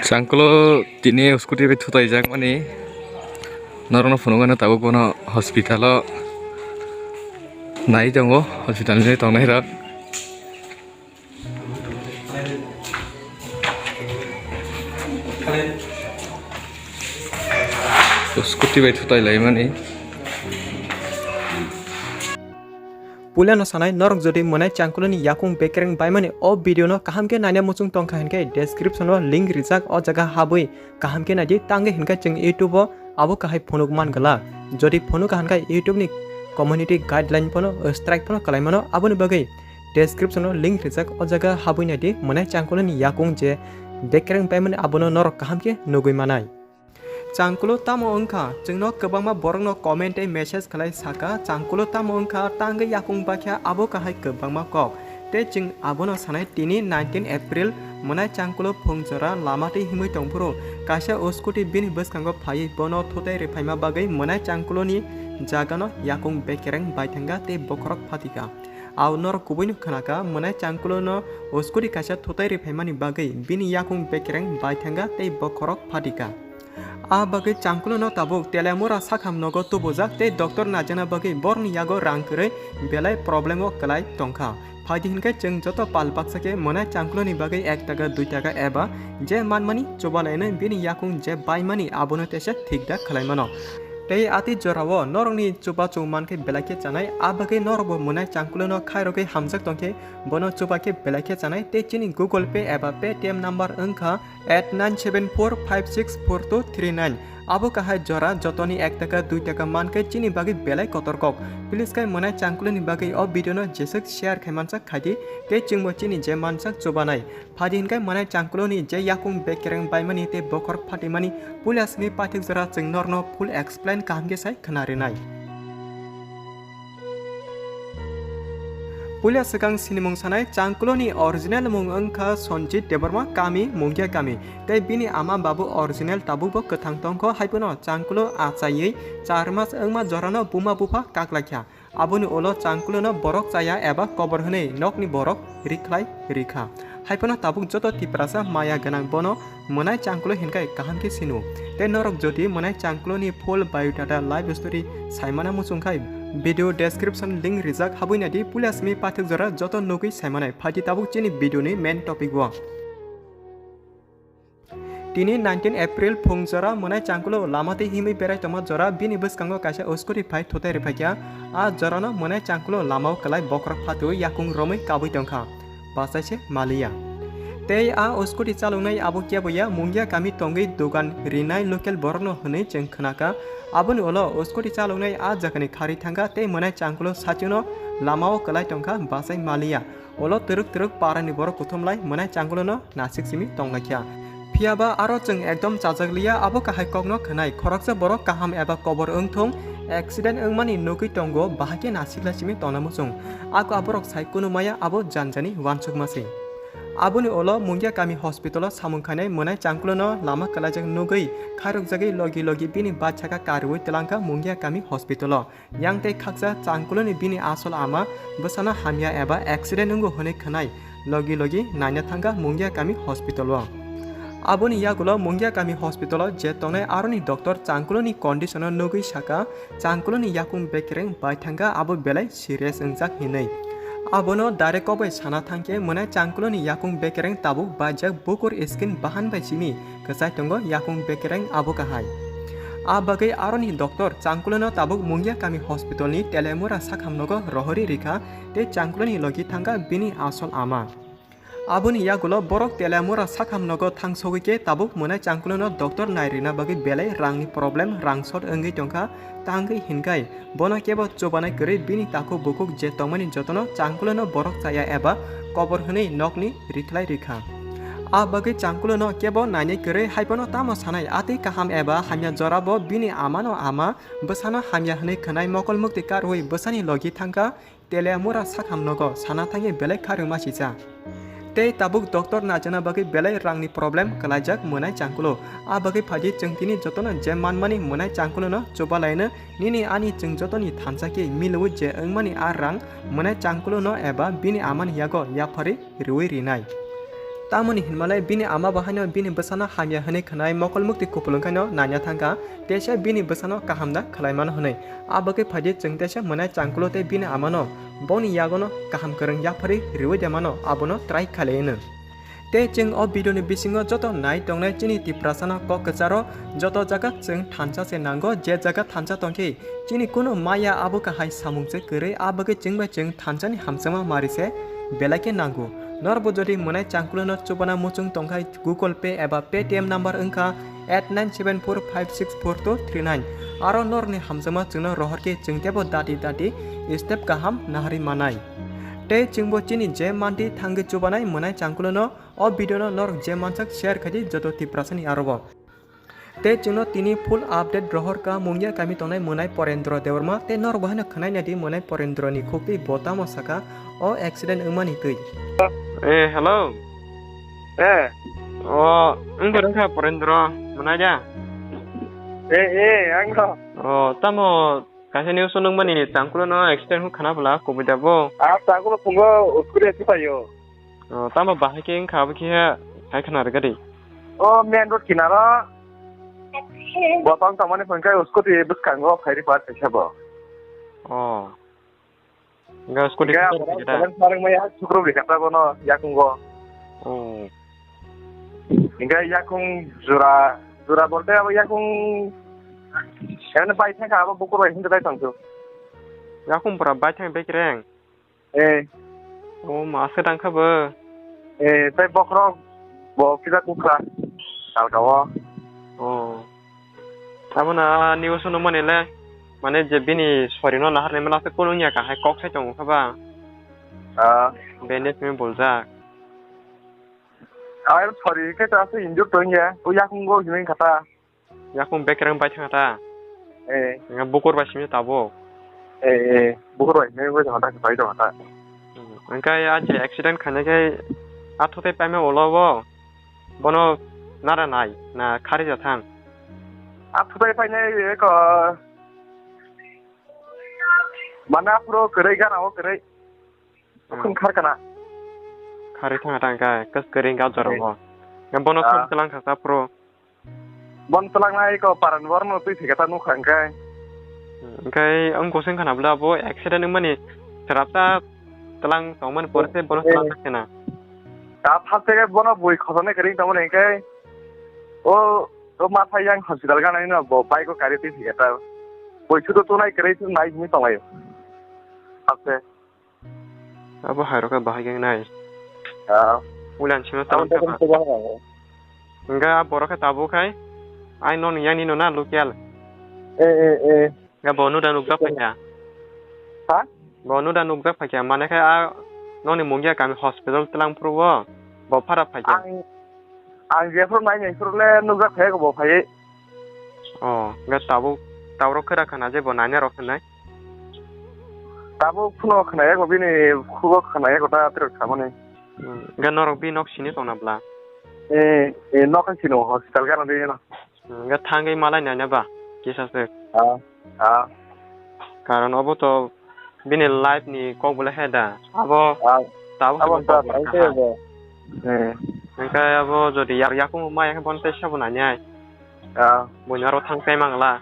Sangklo tini skuti betu tai jak mani narono phonogana tabu kono hospitalo nai jango hospital ni tongnai rak skuti betu tai lai mani Puliano sanai norok jodi monai changkuloni yakung bekereng baimani o video no kaham ke nanya muchung tong khahenke description no link rijak o jaga habui kaham ke nadi tange hinka jeng YouTube o abo kahai phonuk man gala jodi phonuk hanka YouTube ni community guideline pono strike pono kalai mano aboni bagai description no link rijak o jaga habui nadi monai changkuloni yakung je bekereng baimani abono norok kaham ke nugui manai Changkulo tamo ongkha jengno kwbangma borokno comment e message khalai saka changkulo tamo ongkha tangai yakung bakha abo kahai kwbangma kok te jeng abono sanai tini 19 April monai changkulo phungjora lamati himui tongpuro kaisa oskuti bini bwskango phai bono thotai refaima bagai monai changkulo ni jagano yakung bekereng baithanga te bokrok phatika aunor kubuinu khanaka monai changkulo no oskuti kaisa thotai refaimani bagai bini yakung bekereng baithanga te bokrok phatika a bagai changkulo no tabuk telemura sakham nogo tubujak te doctor najana bagai borni yago rangkre belai problem o kalai tongkha phadi hinkai jeng joto palpaksake monai changkulo ni bagai 1 taka 2 taka eba je manmani chobalaina bini yakung je baimani abono tesa thikda khalai mano tei ati jorawo norongni chuba chungmanke belake chanai a bagai norbo monai changkulo no khairoke hamjak tongke bono chubake belake chanai te chini Google Pay eba Paytm number angkha @974564239 abo kahai jora jotoni 1 taka 2 taka manke chini bagi belai kotorkok please kai monai changkulo ni bagi o video no jesek share khaimansak khadi te chingbo chini je mansak chubanai phadin kai monai changkulo ni je yakung bekereng baimani te bokor phatimani pulas ni pathik jora chingnorno full explain kamge sai khanarinai Pulia sekang sinimung sanai changkulo ni original mung angkha Sonjit Debarma kami mungkia kami tei bini ama babu original tabu bo kathang tongko haipono changkulo achayei 4 mas angma jorano buma bufa kaklakya aboni olo changkulo no borok chaya eba cover hne nokni borok riklai rikha haipono tabuk joto tiprasa maya ganang bono monai changkulo hinkai kaham ke sinu te norok jodi monai changkulo ni full biodata live story saimana musungkai video description link rijak habuina di pulasmi pathik jora joto nugui saimanai phati tabuk chini video ni main topic wa tini 19 April phungjora monai changkulo lamati himi berai toma jora bini bwskango kaisa oskuri phai thotai rephakya a jorano monai changkulo lamao kalai bokrak phatu yakung romai kabui tongkha basaise malia tei a oskuti chalungnai abo keboya mungya kami tongai dogan rinai local borno hne jeng khnaka aboni olo oskuti chalungnai a jakani khari thanga tei monai changkulo sachuno lamao kalai tongkha basai malia olo teruk parani borok kuthumlai monai changkulo no nasik simi tonglakya phiaba aro jeng ekdom chajakliya abo kahai kokno khnai khoraksa borok kaham eba kobor ongthong accident angmani nugui tongo bahake nasikla simi tonamusung ako aborok saikunu maya abo janjani wansuk masi aboni olo mungya kami hospital samungkhanai monai changkulo no lama kalajak nugui kharuk jagai logi bini bachaka karui telangka mungya kami hospital yang te khaksa changkulo ni bini asol ama bsana hamya eba accident ungo hone khanai logi naina thanga mungya kami hospital aboni yagulo mungya kami hospital je tongnai aroni doctor changkulo ni condition nugui saka changkulo ni yakung bekereng baithanga abo belai serious engjak hinai abono direct kobai sana thangke monai changkulo ni yakung bekereng tabuk bajak bukur skin bahan bai simi kasai tongo yakung bekereng abo kahai a bagai aroni doctor changkulo no tabuk mungya kami hospital ni telemura sakhamnogo rohori rikha te changkulo ni logi thanga bini asol ama aboni yagulo borok telemura sakhamnogo thangsogi tabuk monai changkulo no doctor nairina bagai belai rangni problem rangsot ongi tongkha tangai hinkai bono kebo chobanai kore bini tako bukuk je tongmani jotono changkulo no borok chaya eba cover hne nokni riklai rikha a bagai changkulo no kebo nainai kore haipono tamo sanai ati kaham eba hamya jorabo bini amano ama bsano hamya hne khanai mokol mukti karoi bsani logi thangka telemura sakhamnogo sana thangi belai kharungma sija tei tabuk doctor najana bagai belai rangni problem kalajak monai changkulo a bagai phadi chengtini jotono je manmani monai changkulo no chobalaina nini ani cheng jotoni thansake milu je angmani a rang monai changkulo no eba bini amani yago yapari riwi rinai tamoni hinmalai bini ama bahano bini besano hamya hane khanai mokol mukti kupulungkano nanya thangka tesa bini besano kahamda khlaimano hane abake phaji chengtesa manai changkulo te bini amano boni yagono kaham kereng yapari riwe jamano abono try khaleino te cheng o video ni bisingo joto nai tongnai chini tiprasana kok kacharo joto jaga cheng thancha se nango je jaga thancha tongki chini kuno maya abo ka hai samungche kere abage chengba cheng thancha ni hamsama marise belake nango norbo jodi monai changkulo no chobana muchung tongkai Google Pay eba Paytm number engka @974564239 aro nor ni hamsama chungno rohorke chengtebo dati step kaham nahari manai te chingbo chini je manti thange chobanai monai changkulo no o video no nor je manchak share khaji joto tiprasani arobo te chingno tini full update rohor ka mungya kami tonai monai Porendro Dewarma te nor bahana khanai nadi monai Porendro ni khokti botamo saka o accident umani tui hello engko rangka Porendro manaja angko tamo kasi news nung mani changkulo no accident hu khana bla ko bidabo changkulo pungo uskure sipayo tamo bahake khabki ha hai khana rgadi main road kinara botong tamane phangkai uskoti buskango phairi part thabo ga uskoti sarang maya sukro bikata bono yakungo inga yakung jura bolte abo yakung Karena baiknya kalau buku roh itu baik tangsu. Ya aku pernah baca yang baik reng. Masa dah kabar. Tapi buku roh, buku kita kuka. Kalau kau. Kamu na news nu mana le? Mana jadi ni sorry no lahar ni malah sekolahnya kah? Hai kok saya cong kaba. Benet ni bolza. Ayam sorry kita asal injuk tu ya. Yakung go gini kata. Yakung baik reng baca kata. Nga bukur basimi tabo. Bukur roh ini gue jangan tak kita itu kata. Engkau ya aja accident karena ke atau te peme olawo. Bono nara nai na kari jatang. Atau te peme ke mana pro kerai kan awak kerai. Kun kar kana. Kari tang tangka kes kering kau jorong. Nga bono selang kata pro. Bon telang naik ke paran warna tu sih kata nuk angkai. Angkai angkosen kan abla bo accident ini mana terapta telang taman porse bono telang kena. Apa saja bono boy khosane kering taman angkai. Masa yang hospital kan ini na bo baik ko kari tu sih kata. Boy sudah tu naik kering tu naik ni tolai. Apa? Apa haro ka bahagian naik. Ulan cuma taman apa? Enggak borok tabu kai. Ai non yang ni nona lokal. Ga bonu dan nugak pakai. Bonu dan nugak pakai. Mana kaya non mungkin kami hospital telang purwo. Bawa para pakai. Ang Jeffrey main Jeffrey le nugak pakai ko bawa pakai. Ga tabu kera kan aja bonanya rokan nai. Tabu puno kan ya ko bini kugo kan ya ko ta terus kamu nih. Ga norok bi nok sini tong nabla. Nok kan sini hospital kan ada ni. Enggak tanggai malah nanya bah kisah se. Karena apa tuh bini live ni kau boleh ada. Apa tahu apa Engkau apa jadi ya aku mau yang pon tes siapa nanya. Punya orang tangkai mangla.